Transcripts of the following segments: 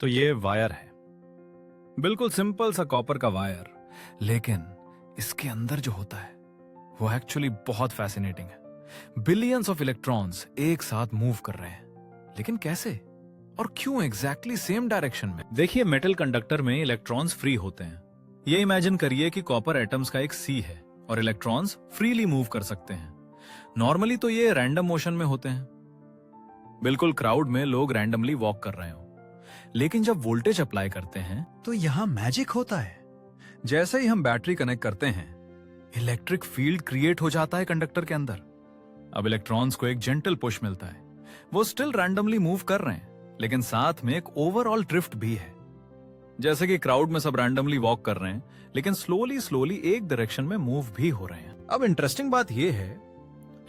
तो ये वायर है, बिल्कुल सिंपल सा कॉपर का वायर, लेकिन इसके अंदर जो होता है वो एक्चुअली बहुत फैसिनेटिंग है। बिलियंस ऑफ इलेक्ट्रॉन्स एक साथ मूव कर रहे हैं, लेकिन कैसे और क्यों एग्जैक्टली सेम डायरेक्शन में? देखिए, मेटल कंडक्टर में इलेक्ट्रॉन्स फ्री होते हैं। ये इमेजिन करिए कि कॉपर एटम्स का एक सी है और इलेक्ट्रॉन्स फ्रीली मूव कर सकते हैं। नॉर्मली तो ये रैंडम मोशन में होते हैं, बिल्कुल क्राउड में लोग रैंडमली वॉक कर रहे हो। लेकिन जब वोल्टेज अप्लाई करते हैं तो यहां मैजिक होता है। जैसे ही हम बैटरी कनेक्ट करते हैं, इलेक्ट्रिक फील्ड क्रिएट हो जाता है कंडक्टर के अंदर। अब इलेक्ट्रॉन्स को एक जेंटल पुश मिलता है। वो स्टिल रैंडमली मूव कर रहे हैं, लेकिन साथ में एक ओवरऑल ड्रिफ्ट भी है। जैसे कि क्राउड में सब रैंडमली वॉक कर रहे हैं, लेकिन स्लोली स्लोली एक डायरेक्शन में मूव भी हो रहे हैं। अब इंटरेस्टिंग बात यह है,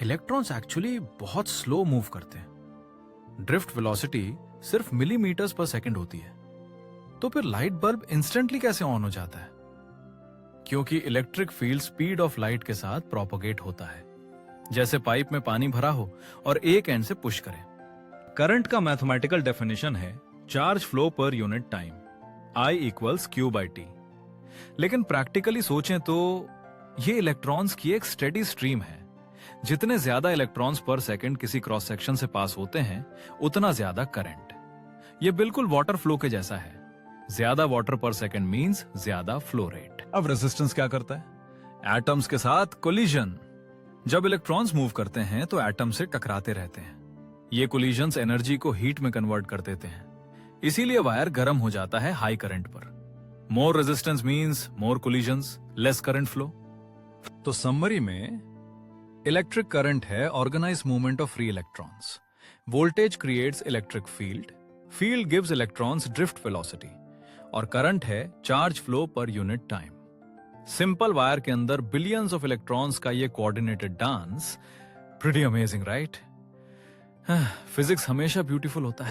इलेक्ट्रॉन्स एक्चुअली बहुत स्लो मूव करते हैं। ड्रिफ्ट वेलोसिटी सिर्फ मिलीमीटर्स पर सेकंड होती है। तो फिर लाइट बल्ब इंस्टेंटली कैसे ऑन हो जाता है? क्योंकि electric field speed of light के साथ प्रोपोगेट होता है, जैसे पाइप में पानी भरा हो और एक एंड से पुश करें। करंट का मैथमेटिकल डेफिनेशन है charge flow per unit time, I equals Q by T. लेकिन प्रैक्टिकली सोचें तो ये इलेक्ट्रॉन्स की एक स्टेडी स्ट्रीम है। जितने ज्यादा इलेक्ट्रॉन्स पर सेकंड किसी क्रॉस सेक्शन से पास होते हैं, उतना ज्यादा करंट। ये बिल्कुल वाटर फ्लो के जैसा है। ज्यादा वाटर पर सेकंड मींस ज्यादा फ्लो रेट। अब रेजिस्टेंस क्या करता है? एटम्स के साथ कोलिजन। जब इलेक्ट्रॉन्स मूव करते हैं तो एटम से टकराते रहते हैं। ये कोलिजन्स एनर्जी को हीट में कन्वर्ट कर देते हैं, इसीलिए वायर गर्म हो जाता है हाई करंट पर। More resistance means more collisions, less current flow. तो समरी में, इलेक्ट्रिक करंट है organised movement of free electrons. Voltage creates electric field, field gives electrons drift velocity, और करंट है charge flow per unit time. Simple wire के अंदर billions of electrons का ये coordinated dance, pretty amazing right? Physics हमेशा beautiful होता है।